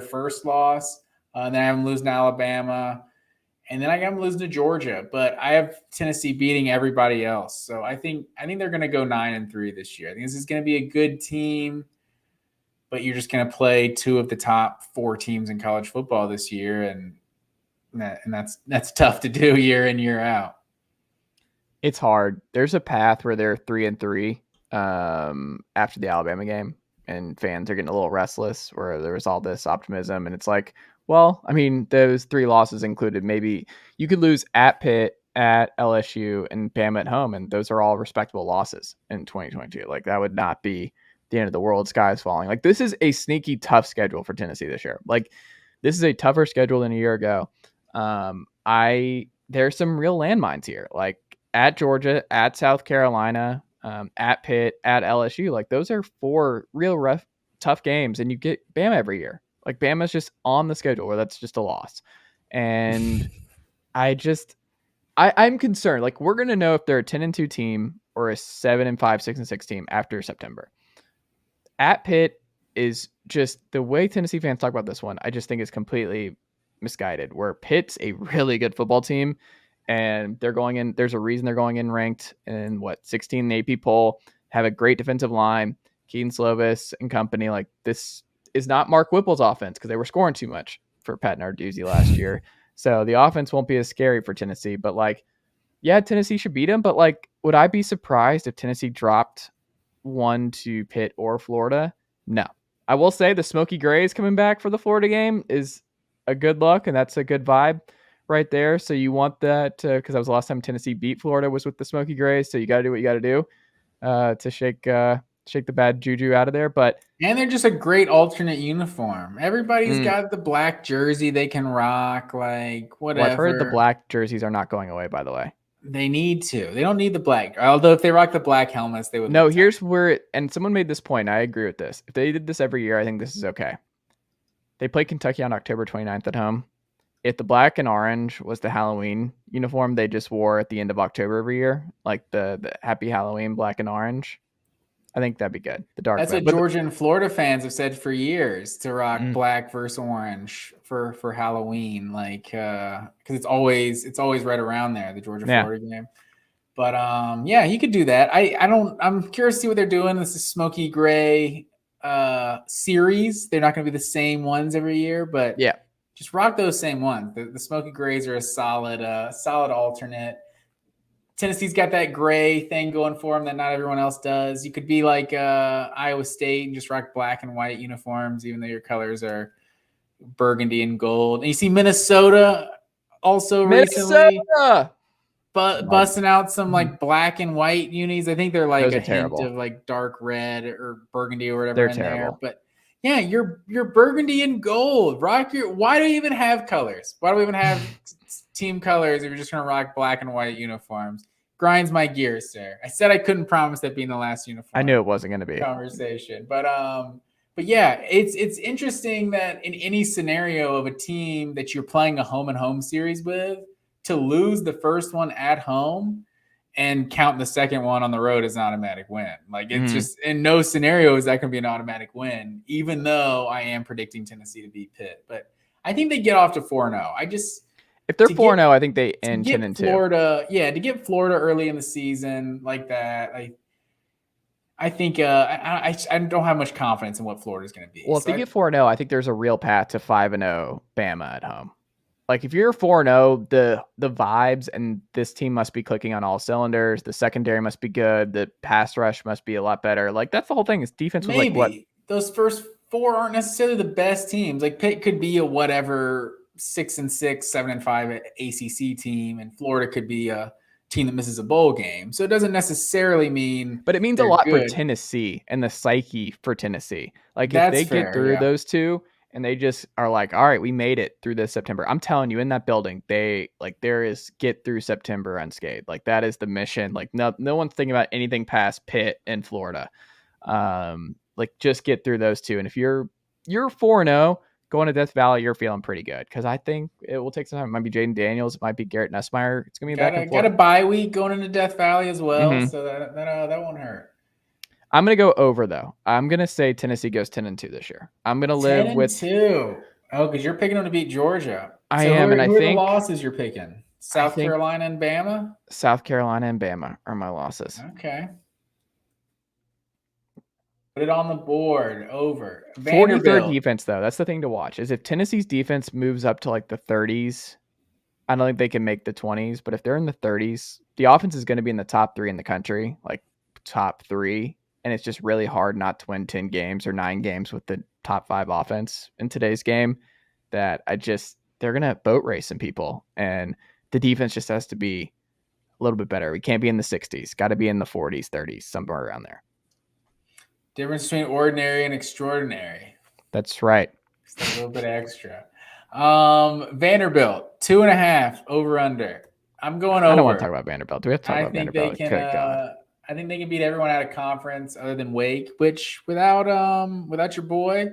First loss, then I have them losing to Alabama, and then I got them losing to Georgia. But I have Tennessee beating everybody else, so I think they're going to go 9-3 this year. I think this is going to be a good team, but you're just going to play two of the top 4 teams in college football this year, and that's tough to do year in, year out. It's hard. There's a path where they're 3-3 after the Alabama game, and fans are getting a little restless where there was all this optimism. And it's like, well, I mean, those 3 losses included, maybe you could lose at Pitt, at LSU, and Bama at home. And those are all respectable losses in 2022. Like, that would not be the end of the world. Sky's falling. Like, this is a sneaky tough schedule for Tennessee this year. Like, this is a tougher schedule than a year ago. There's some real landmines here. Like, at Georgia, at South Carolina, at Pitt, at LSU. Like, those are 4 real tough games, and you get Bama every year. Like, Bama's just on the schedule where that's just a loss. And I'm concerned. Like, we're going to know if they're a 10-2 team or a 7-5, 6-6 team after September. At Pitt is just the way Tennessee fans talk about this one. I just think is completely misguided, where Pitt's a really good football team. And they're going in. There's a reason they're going in ranked in 16 AP poll. Have a great defensive line, Keaton Slovis and company. Like, this is not Mark Whipple's offense because they were scoring too much for Pat Narduzzi last year. So the offense won't be as scary for Tennessee. But like, yeah, Tennessee should beat them. But like, would I be surprised if Tennessee dropped 1 to Pitt or Florida? No. I will say the Smoky Grays coming back for the Florida game is a good look, and that's a good vibe right there. So you want that because that was the last time Tennessee beat Florida was with the Smoky Grays. So you got to do what you got to do to shake the bad juju out of there. And they're just a great alternate uniform. Everybody's got the black jersey they can rock, like whatever. Well, I've heard the black jerseys are not going away, by the way. They need to. They don't need the black. Although if they rock the black helmets, they would. No, here's where and someone made this point. I agree with this. If they did this every year, I think this is okay. They play Kentucky on October 29th at home. If the black and orange was the Halloween uniform they just wore at the end of October every year, like the Happy Halloween black and orange, I think that'd be good. The dark. That's what Georgia and Florida fans have said for years, to rock black versus orange for Halloween, like because it's always right around there, the Georgia Florida game. But yeah, he could do that. I'm curious to see what they're doing. This is Smoky Gray series. They're not going to be the same ones every year, but yeah. Just rock those same ones. The Smoky Grays are a solid alternate. Tennessee's got that gray thing going for them that not everyone else does. You could be like Iowa State and just rock black and white uniforms, even though your colors are burgundy and gold. And you see Minnesota also recently busting out some like black and white unis. I think they're like a hint of like dark red or burgundy or whatever in there. But yeah, you're burgundy and gold. Why do we even have colors? Why do we even have team colors if you're just going to rock black and white uniforms? Grinds my gears, sir. I said I couldn't promise that being the last uniform. I knew it wasn't going to be conversation. But yeah, it's interesting that in any scenario of a team that you're playing a home and home series with, to lose the first one at home and count the second one on the road as an automatic win. Like, it's just in no scenario is that going to be an automatic win, even though I am predicting Tennessee to beat Pitt. But I think they get off to 4-0. If they're 4-0, I think they end 10-2. Florida, yeah, to get Florida early in the season like that, I think I don't have much confidence in what Florida's going to be. Well, if they get 4-0, I think there's a real path to 5-0 Bama at home. Like, if you're 4-0, the vibes and this team must be clicking on all cylinders. The secondary must be good. The pass rush must be a lot better. Like, that's the whole thing. Is defense was like what? Those first 4 aren't necessarily the best teams. Like, Pitt could be a whatever 6-6, 7-5 ACC team, and Florida could be a team that misses a bowl game. So it doesn't necessarily mean. But it means a lot for Tennessee and the psyche for Tennessee. Like, if they get through those two. And they just are like, all right, we made it through this September. I'm telling you, in that building, there is get through September unscathed. Like, that is the mission. Like, no one's thinking about anything past Pitt and Florida. Like, just get through those two. And if you're 4-0 going to Death Valley, you're feeling pretty good, because I think it will take some time. It might be Jaden Daniels, it might be Garrett Nussmeier. It's gonna be back and forth. Got a bye week going into Death Valley as well, so that won't hurt. I'm going to go over, though. I'm going to say Tennessee goes 10-2 this year. I'm going to live with 10-2. Oh, because you're picking them to beat Georgia. I So am, and who are the losses you're picking? South think Carolina and Bama? South Carolina and Bama are my losses. Okay. Put it on the board. Over. 43rd Vanderbilt. defense, though. That's the thing to watch. Is if Tennessee's defense moves up to like the 30s, I don't think they can make the 20s. But if they're in the 30s, the offense is going to be in the top 3 in the country, like top 3. And it's just really hard not to win 10 games or 9 games with the top 5 offense in today's game. They're going to boat race some people. And the defense just has to be a little bit better. We can't be in the 60s. Got to be in the 40s, 30s, somewhere around there. Difference between ordinary and extraordinary. That's right. Just a little bit extra. Vanderbilt, 2.5 over under. I'm going over. I don't want to talk about Vanderbilt. Do we have to talk about Vanderbilt? I think they can beat everyone out of conference other than Wake, which without your boy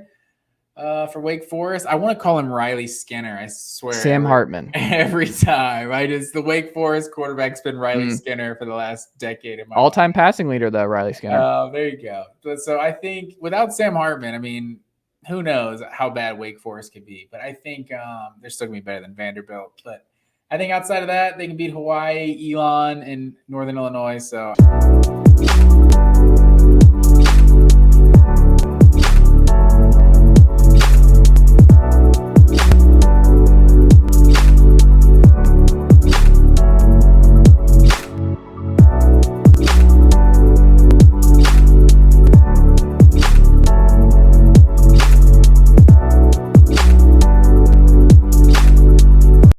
for Wake Forest, I want to call him Riley Skinner. I swear. Sam Hartman. Every time. The Wake Forest quarterback's been Riley Skinner for the last decade. All-time passing leader, though, Riley Skinner. There you go. So I think without Sam Hartman, who knows how bad Wake Forest could be. But I think they're still going to be better than Vanderbilt. But I think outside of that, they can beat Hawaii, Elon, and Northern Illinois. So